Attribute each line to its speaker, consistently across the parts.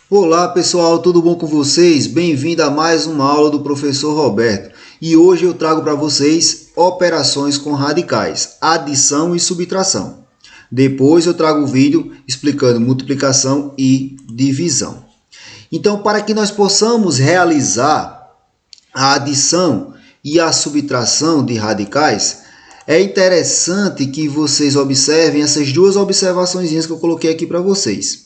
Speaker 1: Olá pessoal, tudo bom com vocês? Bem-vindo a mais uma aula do professor Roberto. E hoje eu trago para vocês operações com radicais, adição e subtração. Depois eu trago o vídeo explicando multiplicação e divisão. Então, para que nós possamos realizar a adição e a subtração de radicais, é interessante que vocês observem essas duas observações que eu coloquei aqui para vocês.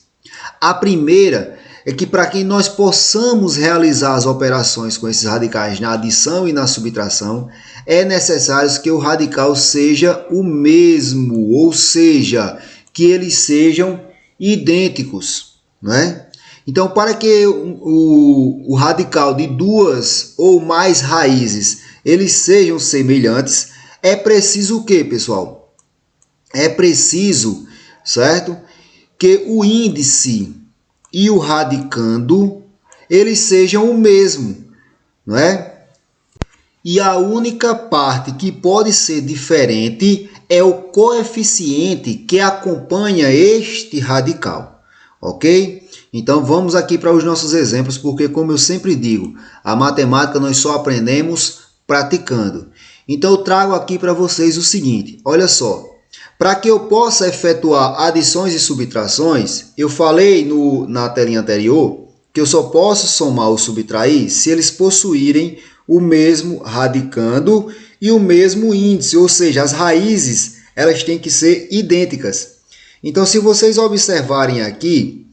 Speaker 1: A primeira é que para que nós possamos realizar as operações com esses radicais na adição e na subtração, é necessário que o radical seja o mesmo, ou seja, que eles sejam idênticos, não é? Então, para que o radical de duas ou mais raízes eles sejam semelhantes, é preciso o quê, pessoal? É preciso, certo? Que o índice e o radicando eles sejam o mesmo, não é? E a única parte que pode ser diferente é o coeficiente que acompanha este radical, ok? Então vamos aqui para os nossos exemplos, porque como eu sempre digo, a matemática nós só aprendemos praticando. Então eu trago aqui para vocês o seguinte, olha só. Para que eu possa efetuar adições e subtrações, eu falei na telinha anterior que eu só posso somar ou subtrair se eles possuírem o mesmo radicando e o mesmo índice, ou seja, as raízes elas têm que ser idênticas. Então, se vocês observarem aqui,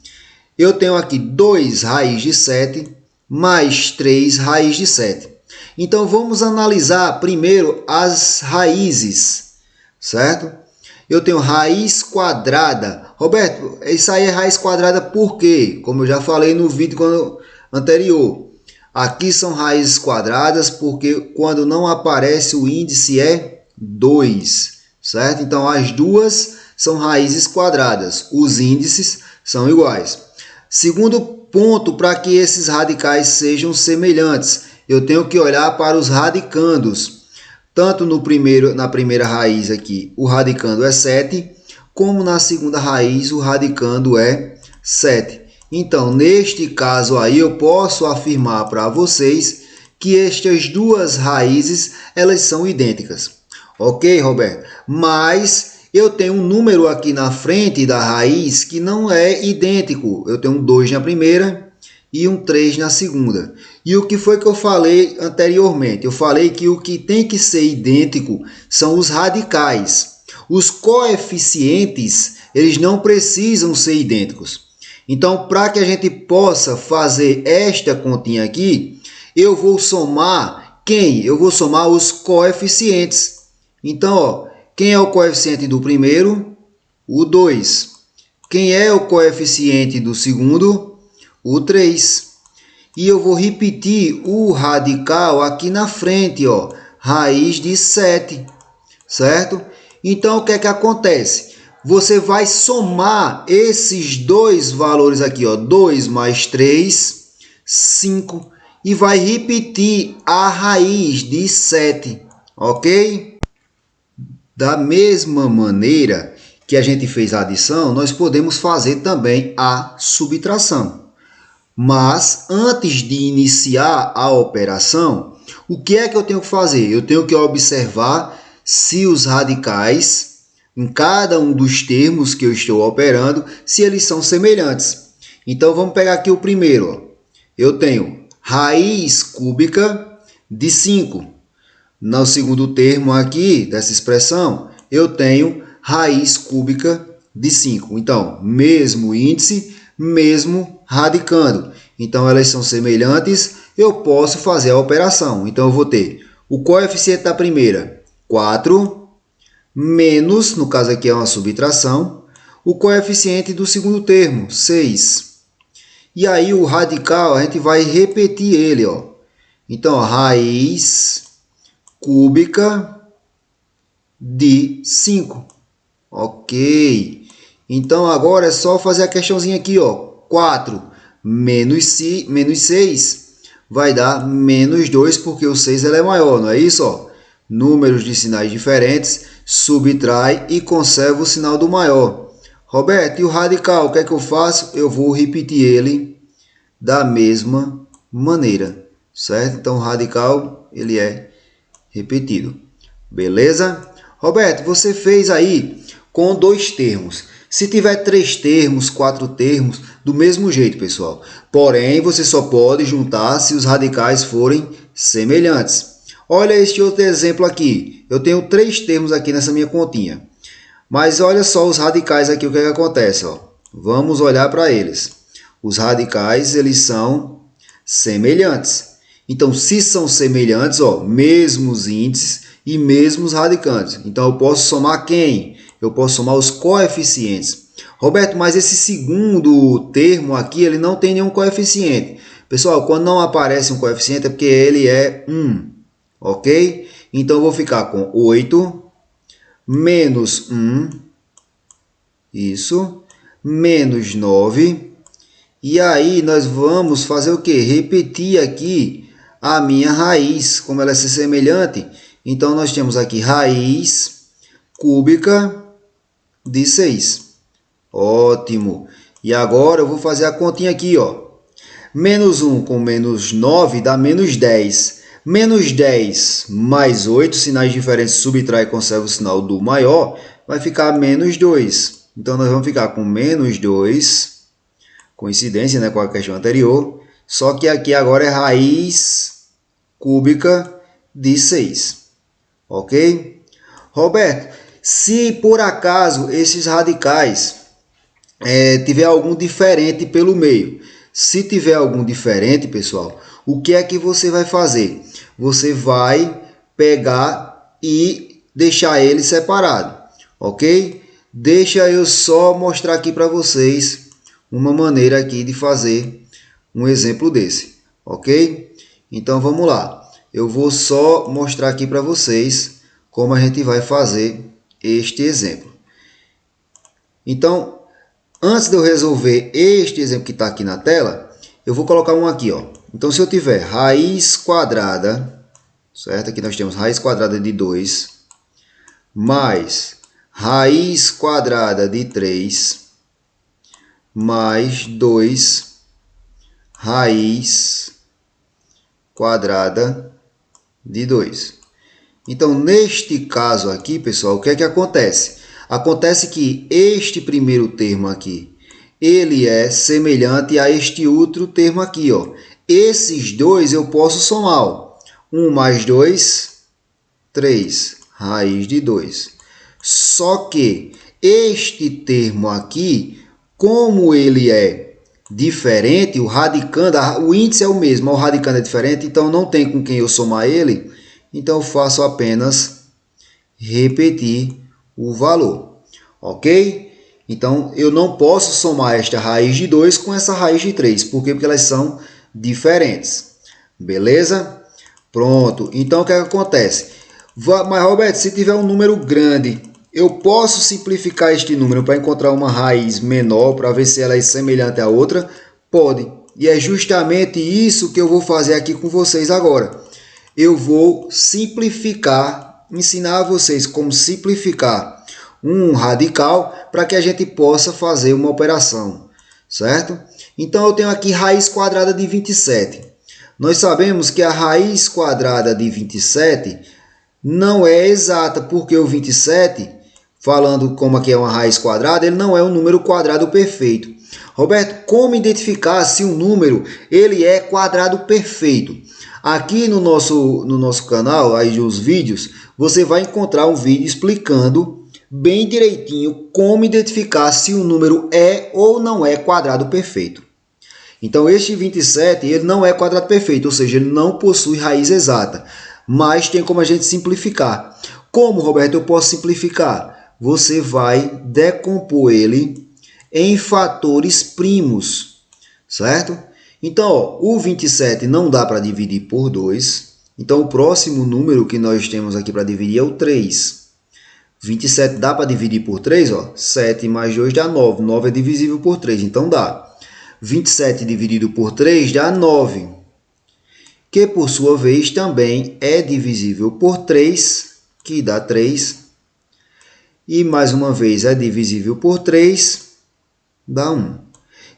Speaker 1: eu tenho aqui 2 raiz de 7 mais 3 raiz de 7. Então, vamos analisar primeiro as raízes, certo? Eu tenho raiz quadrada. Roberto, isso aí é raiz quadrada por quê? Como eu já falei no vídeo anterior. Aqui são raízes quadradas porque quando não aparece o índice é 2, certo? Então, as duas são raízes quadradas. Os índices são iguais. Segundo ponto, para que esses radicais sejam semelhantes, eu tenho que olhar para os radicandos. Tanto na primeira raiz aqui, o radicando é 7, como na segunda raiz, o radicando é 7. Então, neste caso aí, eu posso afirmar para vocês que estas duas raízes, elas são idênticas. Ok, Roberto? Mas eu tenho um número aqui na frente da raiz que não é idêntico. Eu tenho um 2 na primeira e um 3 na segunda. E o que foi que eu falei anteriormente? Eu falei que o que tem que ser idêntico são os radicais. Os coeficientes, eles não precisam ser idênticos. Então, para que a gente possa fazer esta continha aqui, eu vou somar quem? Eu vou somar os coeficientes. Então, ó, quem é o coeficiente do primeiro? O 2. Quem é o coeficiente do segundo? O 3. E eu vou repetir o radical aqui na frente, ó, raiz de 7, certo? Então, o que é que acontece? Você vai somar esses dois valores aqui, ó, 2 mais 3, 5, e vai repetir a raiz de 7, ok? Da mesma maneira que a gente fez a adição, nós podemos fazer também a subtração. Mas, antes de iniciar a operação, o que é que eu tenho que fazer? Eu tenho que observar se os radicais, em cada um dos termos que eu estou operando, se eles são semelhantes. Então, vamos pegar aqui o primeiro. Ó. Eu tenho raiz cúbica de 5. No segundo termo aqui, dessa expressão, eu tenho raiz cúbica de 5. Então, mesmo índice, mesmo radicando. Então, elas são semelhantes, eu posso fazer a operação. Então, eu vou ter o coeficiente da primeira, 4, menos, no caso aqui é uma subtração, o coeficiente do segundo termo, 6. E aí, o radical, a gente vai repetir ele. Ó. Então, ó, raiz cúbica de 5. Ok. Então, agora é só fazer a questãozinha aqui, ó. 4 menos 6 vai dar menos 2, porque o 6 é maior, não é isso? Ó? Números de sinais diferentes, subtrai e conserva o sinal do maior. Roberto, e o radical, o que é que eu faço? Eu vou repetir ele da mesma maneira, certo? Então, o radical, ele é repetido. Beleza? Roberto, você fez aí com 2 termos. Se tiver 3 termos, 4 termos, do mesmo jeito, pessoal. Porém, você só pode juntar se os radicais forem semelhantes. Olha este outro exemplo aqui. Eu tenho 3 termos aqui nessa minha continha. Mas olha só os radicais aqui, o que acontece, ó. Vamos olhar para eles. Os radicais, eles são semelhantes. Então, se são semelhantes, ó, mesmos índices e mesmos radicantes. Então, eu posso somar quem? Eu posso somar os coeficientes. Roberto, mas esse segundo termo aqui, ele não tem nenhum coeficiente. Pessoal, quando não aparece um coeficiente é porque ele é 1, ok? Então, eu vou ficar com 8 menos 1, isso, menos 9. E aí, nós vamos fazer o quê? Repetir aqui a minha raiz, como ela é semelhante. Então, nós temos aqui raiz cúbica de 6. Ótimo. E agora eu vou fazer a continha aqui, ó. Menos 1 com menos 9 dá menos 10. Menos 10 mais 8, sinais diferentes, subtrai e conserva o sinal do maior, vai ficar menos 2. Então, nós vamos ficar com menos 2, coincidência, né, com a questão anterior, só que aqui agora é raiz cúbica de 6. Ok? Roberto, se por acaso esses radicais tiver algum diferente pelo meio, se tiver algum diferente, pessoal, o que é que você vai fazer? Você vai pegar e deixar ele separado, ok? Deixa eu só mostrar aqui para vocês uma maneira aqui de fazer um exemplo desse, ok? Então, vamos lá. Eu vou só mostrar aqui para vocês como a gente vai fazer este exemplo. Então, antes de eu resolver este exemplo que está aqui na tela, eu vou colocar um aqui, ó. Então, se eu tiver raiz quadrada, certo? Aqui nós temos raiz quadrada de 2, mais raiz quadrada de 3, mais 2 raiz quadrada de 2. Então, neste caso aqui, pessoal, o que é que acontece? Acontece que este primeiro termo aqui, ele é semelhante a este outro termo aqui, ó. Esses dois eu posso somar, ó. 1 mais 2, 3, raiz de 2. Só que este termo aqui, como ele é diferente, o radicando, o índice é o mesmo, mas o radicando é diferente, então não tem com quem eu somar ele, então eu faço apenas repetir o valor, ok? Então, eu não posso somar esta raiz de 2 com essa raiz de 3. Por quê? Porque elas são diferentes. Beleza? Pronto. Então, o que acontece? Mas, Roberto, se tiver um número grande, eu posso simplificar este número para encontrar uma raiz menor, para ver se ela é semelhante à outra? Pode. E é justamente isso que eu vou fazer aqui com vocês agora. Eu vou simplificar, ensinar a vocês como simplificar um radical para que a gente possa fazer uma operação, certo? Então, eu tenho aqui raiz quadrada de 27. Nós sabemos que a raiz quadrada de 27 não é exata, porque o 27, falando como aqui é uma raiz quadrada, ele não é um número quadrado perfeito. Roberto, como identificar se um número ele é quadrado perfeito? Aqui no nosso canal, aí os vídeos, você vai encontrar um vídeo explicando bem direitinho como identificar se um número é ou não é quadrado perfeito. Então, este 27 ele não é quadrado perfeito, ou seja, ele não possui raiz exata, mas tem como a gente simplificar. Como, Roberto, eu posso simplificar? Você vai decompor ele em fatores primos, certo? Então, ó, o 27 não dá para dividir por 2, então o próximo número que nós temos aqui para dividir é o 3. 27 dá para dividir por 3, ó. 7 mais 2 dá 9. 9 é divisível por 3, então dá. 27 dividido por 3 dá 9, que por sua vez também é divisível por 3, que dá 3. E mais uma vez é divisível por 3, dá 1.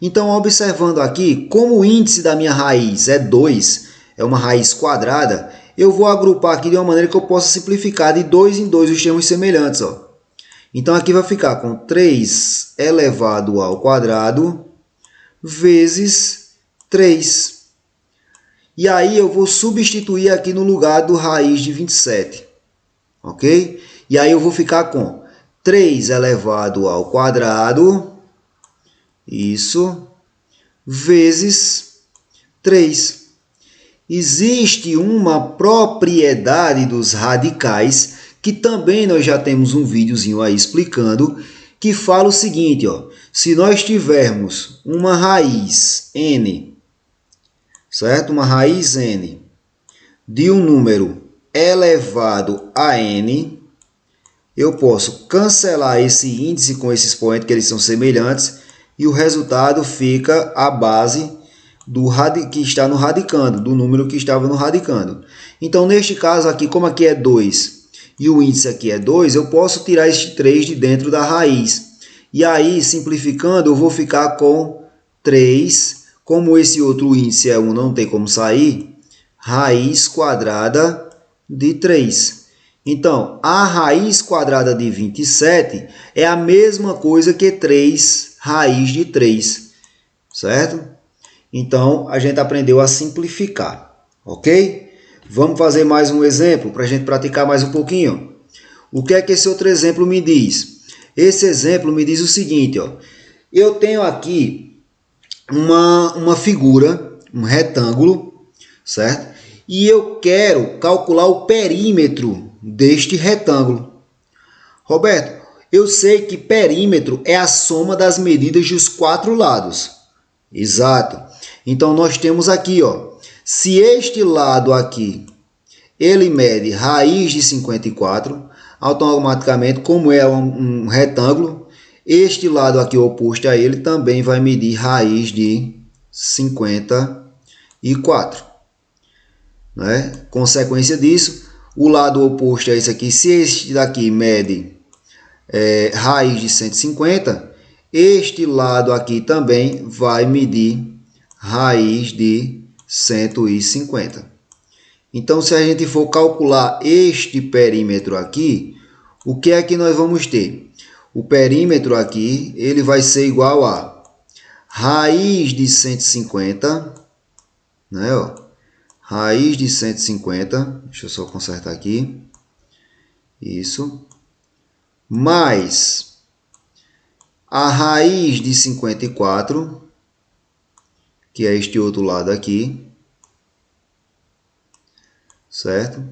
Speaker 1: Então, observando aqui, como o índice da minha raiz é 2, é uma raiz quadrada, eu vou agrupar aqui de uma maneira que eu possa simplificar de 2 em 2 os termos semelhantes. Ó. Então, aqui vai ficar com 3 elevado ao quadrado vezes 3. E aí, eu vou substituir aqui no lugar do raiz de 27. Ok? E aí, eu vou ficar com 3 elevado ao quadrado, isso, vezes 3. Existe uma propriedade dos radicais, que também nós já temos um videozinho aí explicando, que fala o seguinte, ó, se nós tivermos uma raiz n, certo? Uma raiz n de um número elevado a n, eu posso cancelar esse índice com esse expoente, que eles são semelhantes, e o resultado fica a base que está no radicando, do número que estava no radicando. Então, neste caso aqui, como aqui é 2 e o índice aqui é 2, eu posso tirar este 3 de dentro da raiz. E aí, simplificando, eu vou ficar com 3, como esse outro índice é 1, não tem como sair, raiz quadrada de 3. Então, a raiz quadrada de 27 é a mesma coisa que 3 raiz de 3, certo? Então, a gente aprendeu a simplificar, ok? Vamos fazer mais um exemplo para a gente praticar mais um pouquinho. O que é que esse outro exemplo me diz? Esse exemplo me diz o seguinte, ó. Eu tenho aqui uma figura, um retângulo, certo? E eu quero calcular o perímetro deste retângulo. Roberto, eu sei que perímetro é a soma das medidas dos 4 lados. Exato. Então, nós temos aqui, ó, se este lado aqui, ele mede raiz de 54, automaticamente, como é um retângulo, este lado aqui oposto a ele também vai medir raiz de 54. Né? Consequência disso, o lado oposto a esse aqui, se este daqui mede raiz de 150, este lado aqui também vai medir raiz de 150. Então, se a gente for calcular este perímetro aqui, o que é que nós vamos ter? O perímetro aqui, ele vai ser igual a raiz de 150, né? Ó, raiz de 150, deixa eu só consertar aqui, isso, mais a raiz de 54, que é este outro lado aqui, certo?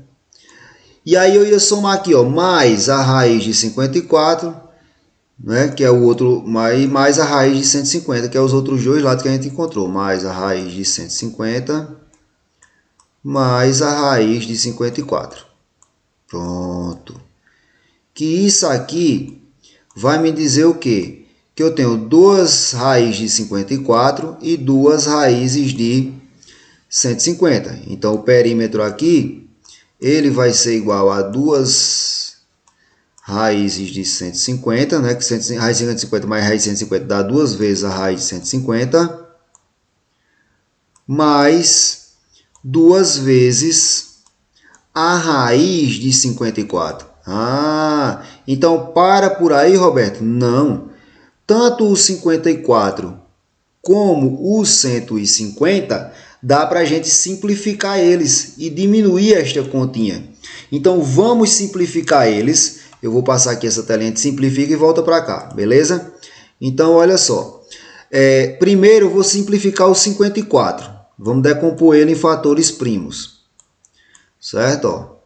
Speaker 1: E aí eu ia somar aqui, ó, mais a raiz de 54, né, que é o outro, mais a raiz de 150, que é os outros dois lados que a gente encontrou, mais a raiz de 150, mais a raiz de 54. Pronto. Que isso aqui vai me dizer o quê? Que eu tenho duas raízes de 54 e duas raízes de 150. Então, o perímetro aqui, ele vai ser igual a duas raízes de 150, né? Que raiz de 150 mais raiz de 150 dá duas vezes a raiz de 150, mais duas vezes a raiz de 54. Ah, então para por aí, Roberto? Não. Tanto o 54 como o 150, dá para a gente simplificar eles e diminuir esta continha. Então, vamos simplificar eles. Eu vou passar aqui essa telinha de simplifica e volta para cá, beleza? Então, olha só. Primeiro, eu vou simplificar o 54. Vamos decompor ele em fatores primos. Certo? Ó.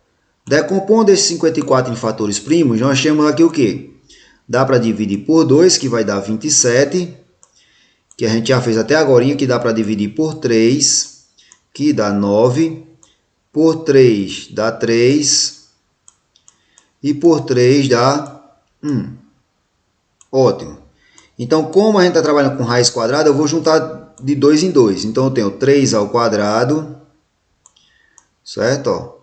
Speaker 1: Decompondo esse 54 em fatores primos, nós temos aqui o quê? Dá para dividir por 2, que vai dar 27, que a gente já fez até agora, que dá para dividir por 3, que dá 9, por 3 dá 3, e por 3 dá 1. Ótimo. Então, como a gente está trabalhando com raiz quadrada, eu vou juntar de 2 em 2. Então, eu tenho 3 ao quadrado, certo? Ó,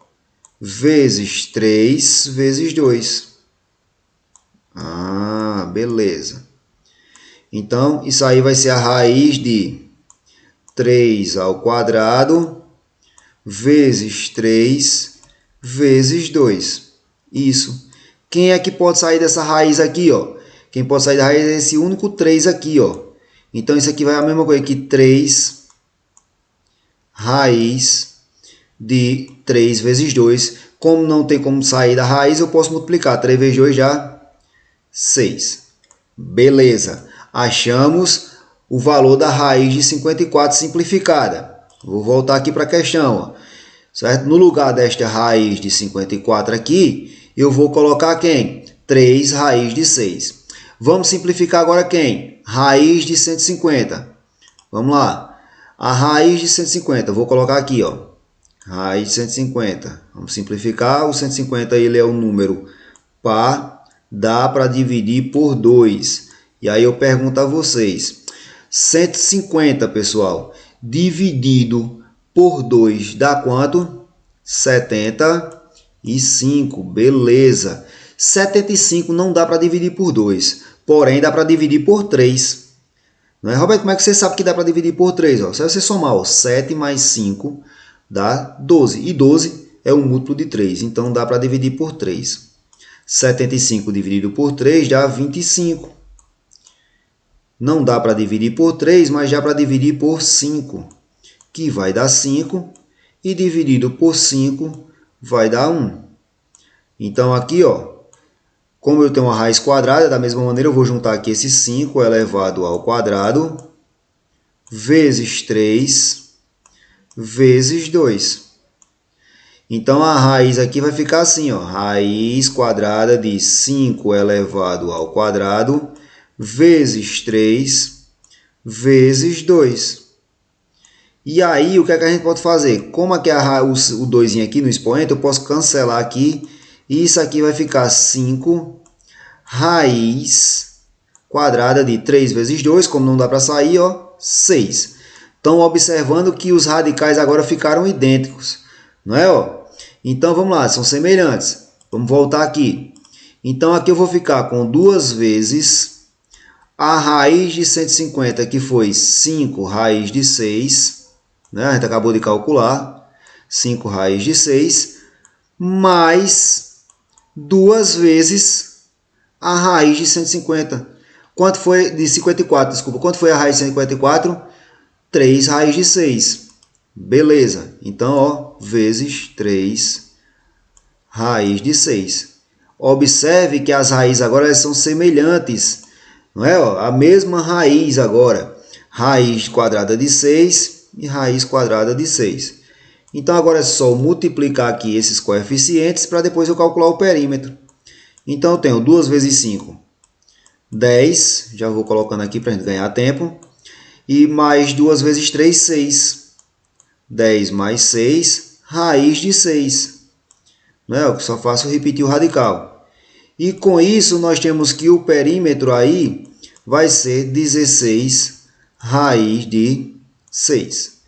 Speaker 1: vezes 3 vezes 2. Ah, beleza. Então, isso aí vai ser a raiz de 3 ao quadrado vezes 3 vezes 2. Isso. Quem é que pode sair dessa raiz aqui, ó? Quem pode sair da raiz é esse único 3 aqui, ó. Então, isso aqui vai a mesma coisa que 3 raiz de 3 vezes 2. Como não tem como sair da raiz, eu posso multiplicar. 3 vezes 2 já 6. Beleza. Achamos o valor da raiz de 54 simplificada. Vou voltar aqui para a questão, ó. Certo? No lugar desta raiz de 54 aqui, eu vou colocar quem? 3 raiz de 6. Vamos simplificar agora quem? Raiz de 150. Vamos lá. A raiz de 150, vou colocar aqui, ó. Raiz de 150. Vamos simplificar. O 150 ele é um número par. Dá para dividir por 2. E aí eu pergunto a vocês. 150, pessoal, dividido por 2 dá quanto? 75. Beleza. 75 não dá para dividir por 2. Porém, dá para dividir por 3. Não é, Roberto? Como é que você sabe que dá para dividir por 3? Ó, se você somar, ó, 7 mais 5 dá 12. E 12 é um múltiplo de 3. Então, dá para dividir por 3. 75 dividido por 3 dá 25. Não dá para dividir por 3, mas dá para dividir por 5. Que vai dar 5. E dividido por 5 vai dar 1. Então, aqui, ó. Como eu tenho uma raiz quadrada, da mesma maneira eu vou juntar aqui esse 5 elevado ao quadrado vezes 3 vezes 2. Então, a raiz aqui vai ficar assim, ó, raiz quadrada de 5 elevado ao quadrado vezes 3 vezes 2. E aí, o que é que a gente pode fazer? Como aqui o 2 aqui no expoente, eu posso cancelar aqui. E isso aqui vai ficar 5 raiz quadrada de 3 vezes 2, como não dá para sair, ó, 6. Então, observando que os radicais agora ficaram idênticos, não é? Ó? Então, vamos lá, são semelhantes. Vamos voltar aqui. Então, aqui eu vou ficar com 2 vezes a raiz de 150, que foi 5 raiz de 6, né? A gente acabou de calcular, 5 raiz de 6, mais 2 vezes a raiz de 150. Quanto foi de 54? Desculpa, quanto foi a raiz de 154? 3 raiz de 6. Beleza. Então, ó, vezes 3 raiz de 6. Observe que as raízes agora são semelhantes. Não é? Ó, a mesma raiz agora. Raiz quadrada de 6 e raiz quadrada de 6. Então, agora é só multiplicar aqui esses coeficientes para depois eu calcular o perímetro. Então, eu tenho 2 vezes 5, 10. Já vou colocando aqui para a gente ganhar tempo. E mais 2 vezes 3, 6. 10 mais 6, raiz de 6. Não é? Eu só faço repetir o radical. E com isso, nós temos que o perímetro aí vai ser 16 raiz de 6.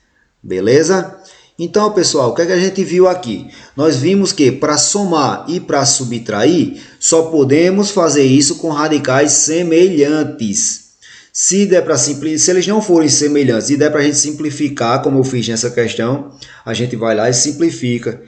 Speaker 1: Beleza? Então, pessoal, o que é que a gente viu aqui? Nós vimos que para somar e para subtrair, só podemos fazer isso com radicais semelhantes. Se eles não forem semelhantes e der para a gente simplificar, como eu fiz nessa questão, a gente vai lá e simplifica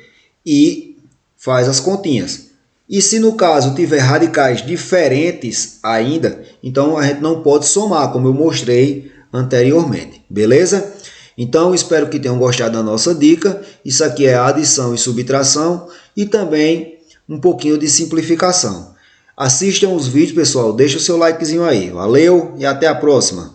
Speaker 1: e faz as continhas. E se no caso tiver radicais diferentes ainda, então a gente não pode somar, como eu mostrei anteriormente. Beleza? Então, espero que tenham gostado da nossa dica. Isso aqui é adição e subtração e também um pouquinho de simplificação. Assistam os vídeos, pessoal. Deixa o seu likezinho aí. Valeu e até a próxima.